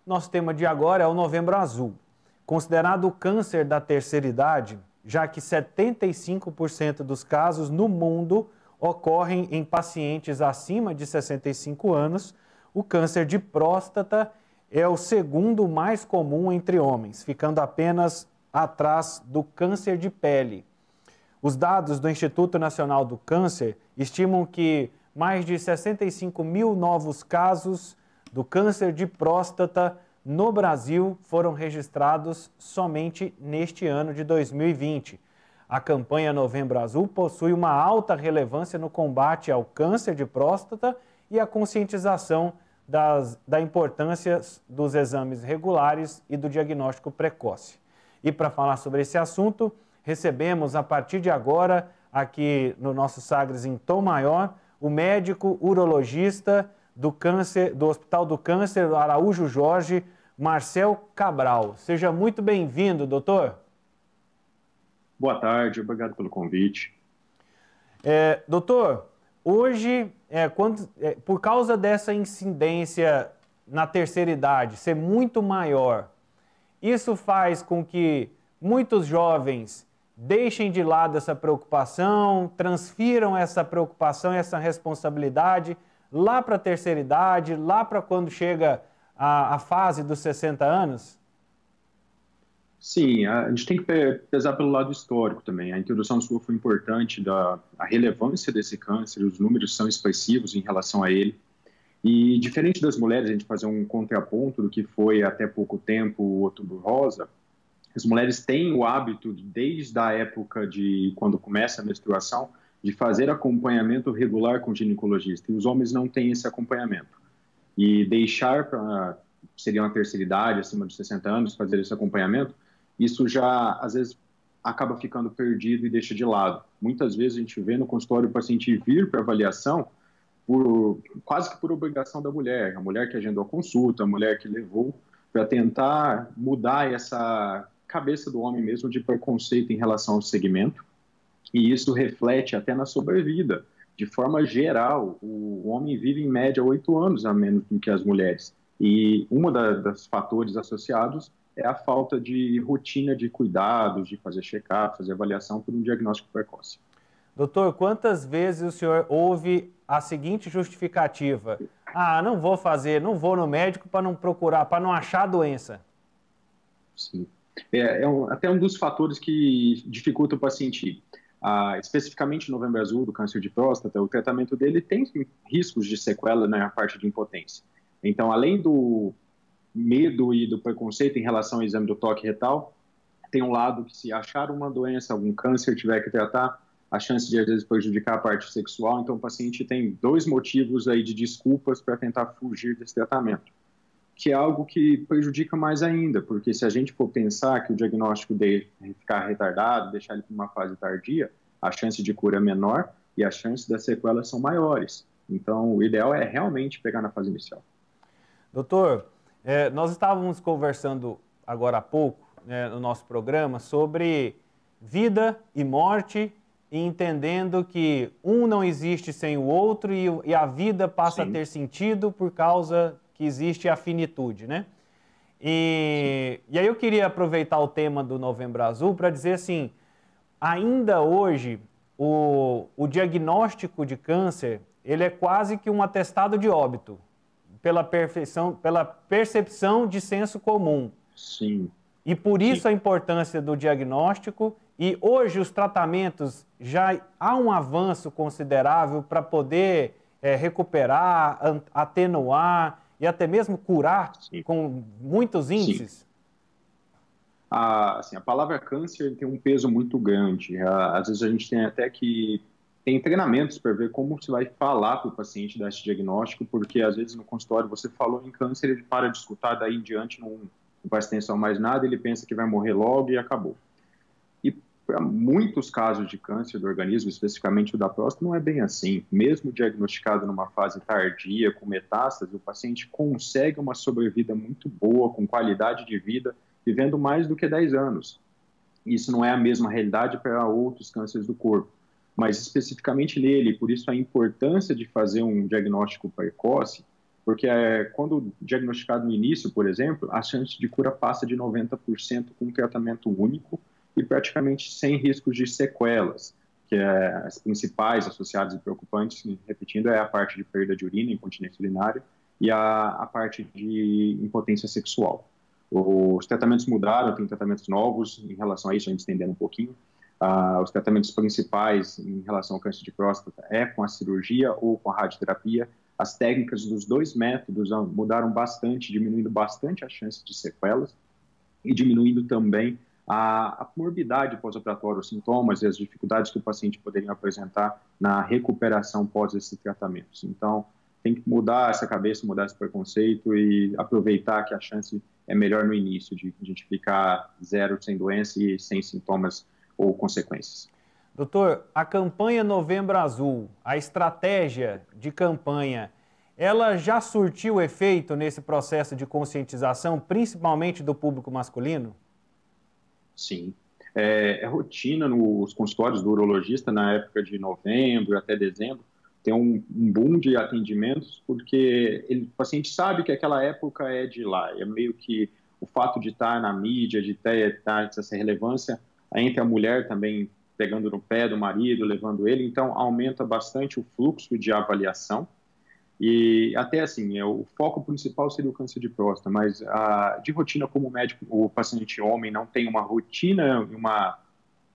Nosso tema de agora é o Novembro Azul, considerado o câncer da terceira idade, já que 75% dos casos no mundo ocorrem em pacientes acima de 65 anos. O câncer de próstata é o segundo mais comum entre homens, ficando apenas atrás do câncer de pele. Os dados do Instituto Nacional do Câncer estimam que mais de 65 mil novos casos do câncer de próstata no Brasil foram registrados somente neste ano de 2020. A campanha Novembro Azul possui uma alta relevância no combate ao câncer de próstata e a conscientização da importância dos exames regulares e do diagnóstico precoce. E para falar sobre esse assunto, recebemos a partir de agora, aqui no nosso Sagres em Tom Maior, o médico urologista do Hospital do Câncer Araújo Jorge, Marcel Cabral. Seja muito bem-vindo, doutor. Boa tarde, obrigado pelo convite. Doutor, hoje, por causa dessa incidência na terceira idade ser muito maior, isso faz com que muitos jovens deixem de lado essa preocupação, transfiram essa preocupação e essa responsabilidade lá para a terceira idade, lá para quando chega a fase dos 60 anos? Sim, a gente tem que pesar pelo lado histórico também. A introdução sua foi importante, a relevância desse câncer, os números são expressivos em relação a ele. E diferente das mulheres, a gente fazer um contraponto do que foi até pouco tempo o Outubro Rosa, as mulheres têm o hábito, desde a época de quando começa a menstruação, de fazer acompanhamento regular com o ginecologista. E os homens não têm esse acompanhamento. E deixar para, seria uma terceira idade, acima de 60 anos, fazer esse acompanhamento, isso já, às vezes, acaba ficando perdido e deixa de lado. Muitas vezes a gente vê no consultório o paciente vir para avaliação quase que por obrigação da mulher, a mulher que agendou a consulta, a mulher que levou, para tentar mudar essa cabeça do homem mesmo de preconceito em relação ao segmento, e isso reflete até na sobrevida. De forma geral, o homem vive em média 8 anos a menos do que as mulheres, e dos fatores associados é a falta de rotina de cuidados, de fazer check-up, fazer avaliação por um diagnóstico precoce. Doutor, quantas vezes o senhor ouve a seguinte justificativa: não vou fazer, não vou no médico para não procurar, para não achar a doença? Sim, até um dos fatores que dificulta o paciente ir. Especificamente no Novembro Azul, do câncer de próstata, o tratamento dele tem riscos de sequela na parte de impotência. Então, além do medo e do preconceito em relação ao exame do toque retal, tem um lado que, se achar uma doença, algum câncer, tiver que tratar, a chance de, às vezes, prejudicar a parte sexual. Então, o paciente tem 2 motivos aí de desculpas para tentar fugir desse tratamento, que é algo que prejudica mais ainda, porque se a gente for pensar que o diagnóstico dele ficar retardado, deixar ele para uma fase tardia, a chance de cura é menor e as chances das sequelas são maiores. Então, o ideal é realmente pegar na fase inicial. Doutor, nós estávamos conversando agora há pouco, no nosso programa, sobre vida e morte, e entendendo que um não existe sem o outro e a vida passa a ter sentido por causa que existe a finitude, né? E aí eu queria aproveitar o tema do Novembro Azul para dizer assim, ainda hoje o diagnóstico de câncer, ele é quase que um atestado de óbito, pela percepção de senso comum. Sim. E por isso a importância do diagnóstico, e hoje os tratamentos, já há um avanço considerável para poder recuperar, atenuar e até mesmo curar com muitos índices. Assim, a palavra câncer tem um peso muito grande. Às vezes a gente tem até que tem treinamentos para ver como você vai falar para o paciente desse diagnóstico, porque às vezes no consultório você falou em câncer, ele para de escutar, daí em diante não presta atenção mais nada, ele pensa que vai morrer logo e acabou. E para muitos casos de câncer do organismo, especificamente o da próstata, não é bem assim. Mesmo diagnosticado numa fase tardia, com metástase, o paciente consegue uma sobrevida muito boa, com qualidade de vida, vivendo mais do que 10 anos. Isso não é a mesma realidade para outros cânceres do corpo, mas especificamente nele, por isso a importância de fazer um diagnóstico precoce porque quando diagnosticado no início, por exemplo, a chance de cura passa de 90% com um tratamento único e praticamente sem riscos de sequelas, que as principais associadas e preocupantes, repetindo, é a parte de perda de urina, incontinência urinária, e a parte de impotência sexual. Os tratamentos mudaram, tem tratamentos novos em relação a isso, a gente estendendo um pouquinho. Os tratamentos principais em relação ao câncer de próstata é com a cirurgia ou com a radioterapia. As técnicas dos dois métodos mudaram bastante, diminuindo bastante a chance de sequelas e diminuindo também a morbidade pós-operatória, os sintomas e as dificuldades que o paciente poderia apresentar na recuperação pós esses tratamentos. Então, tem que mudar essa cabeça, mudar esse preconceito e aproveitar que a chance é melhor no início, de a gente ficar zero sem doença e sem sintomas ou consequências. Doutor, a campanha Novembro Azul, a estratégia de campanha, ela já surtiu efeito nesse processo de conscientização, principalmente do público masculino? Sim. É rotina nos consultórios do urologista na época de novembro até dezembro, tem um boom de atendimentos, porque o paciente sabe que aquela época é de lá. É meio que o fato de estar na mídia, de ter essa relevância, entre a mulher também pegando no pé do marido, levando ele, então aumenta bastante o fluxo de avaliação. E até assim, o foco principal seria o câncer de próstata, mas de rotina, como médico, o paciente homem não tem uma rotina,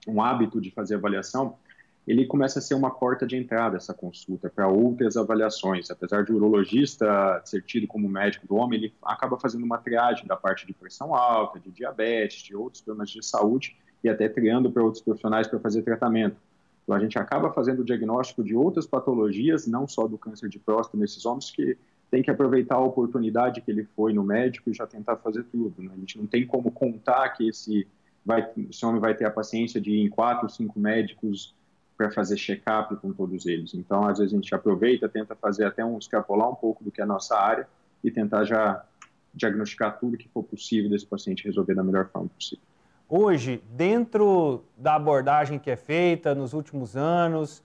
um hábito de fazer avaliação, ele começa a ser uma porta de entrada essa consulta para outras avaliações. Apesar de o urologista ser tido como médico do homem, ele acaba fazendo uma triagem da parte de pressão alta, de diabetes, de outros problemas de saúde e até triando para outros profissionais para fazer tratamento. Então, a gente acaba fazendo o diagnóstico de outras patologias, não só do câncer de próstata nesses homens, que tem que aproveitar a oportunidade que ele foi no médico e já tentar fazer tudo, né? A gente não tem como contar que esse homem vai ter a paciência de ir em 4 ou 5 médicos para fazer check-up com todos eles. Então, às vezes a gente aproveita, tenta fazer até extrapolar um pouco do que é a nossa área e tentar já diagnosticar tudo que for possível desse paciente resolver da melhor forma possível. Hoje, dentro da abordagem que é feita nos últimos anos,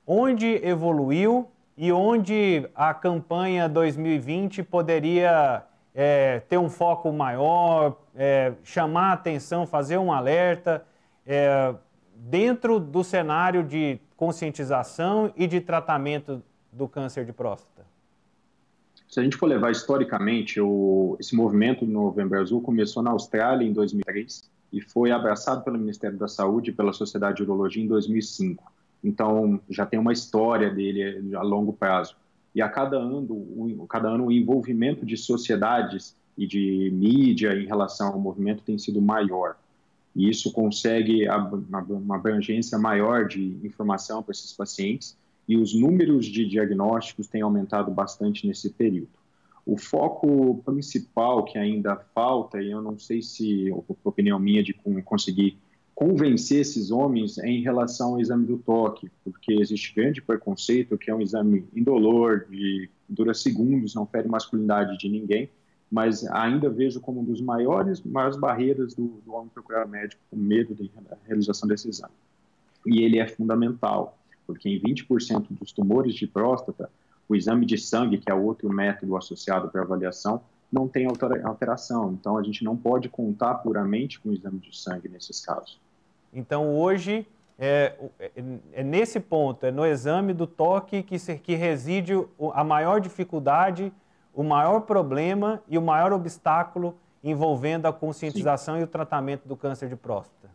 onde evoluiu e onde a campanha 2020 poderia ter um foco maior, chamar a atenção, fazer um alerta, dentro do cenário de conscientização e de tratamento do câncer de próstata? Se a gente for levar historicamente, esse movimento do Novembro Azul começou na Austrália em 2003 e foi abraçado pelo Ministério da Saúde e pela Sociedade de Urologia em 2005. Então, já tem uma história dele a longo prazo. E a cada ano o envolvimento de sociedades e de mídia em relação ao movimento tem sido maior. E isso consegue uma abrangência maior de informação para esses pacientes e os números de diagnósticos têm aumentado bastante nesse período. O foco principal que ainda falta, e eu não sei se, opinião minha, de conseguir convencer esses homens é em relação ao exame do toque, porque existe grande preconceito que é um exame indolor, dura segundos, não fere masculinidade de ninguém, mas ainda vejo como um dos maiores barreiras do homem procurar médico com medo da realização desse exame. E ele é fundamental, porque em 20% dos tumores de próstata, o exame de sangue, que é outro método associado para avaliação, não tem alteração. Então, a gente não pode contar puramente com o exame de sangue nesses casos. Então, hoje, é nesse ponto, é no exame do toque que reside a maior dificuldade, o maior problema e o maior obstáculo envolvendo a conscientização e o tratamento do câncer de próstata.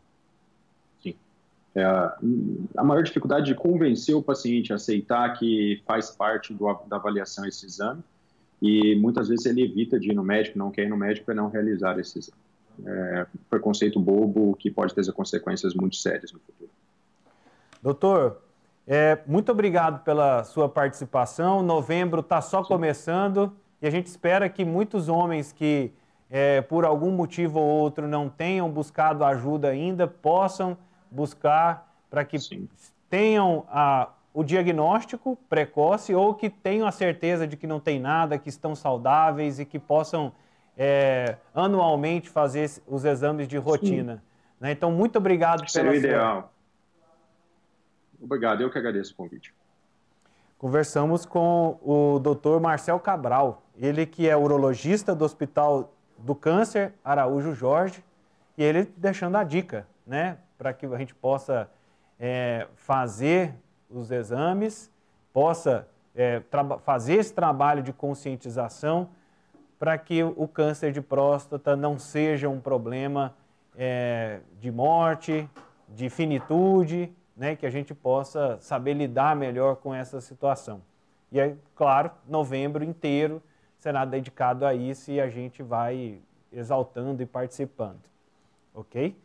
Sim. A maior dificuldade de convencer o paciente a aceitar que faz parte da avaliação esse exame e muitas vezes ele evita de ir no médico, não quer ir no médico para não realizar esse exame. Preconceito bobo que pode ter consequências muito sérias no futuro. Doutor, muito obrigado pela sua participação. Novembro está só começando e a gente espera que muitos homens que, por algum motivo ou outro, não tenham buscado ajuda ainda, possam buscar para que tenham o diagnóstico precoce ou que tenham a certeza de que não tem nada, que estão saudáveis e que possam anualmente fazer os exames de rotina. Né? Então, muito obrigado pela Seria ideal. Obrigado, eu que agradeço o convite. Conversamos com o Dr. Marcel Cabral, ele que é urologista do Hospital do Câncer Araújo Jorge, e ele deixando a dica, né, para que a gente possa fazer os exames, possa fazer esse trabalho de conscientização para que o câncer de próstata não seja um problema de morte, de finitude, né, que a gente possa saber lidar melhor com essa situação. E aí, claro, novembro inteiro será dedicado a isso e a gente vai exaltando e participando, ok?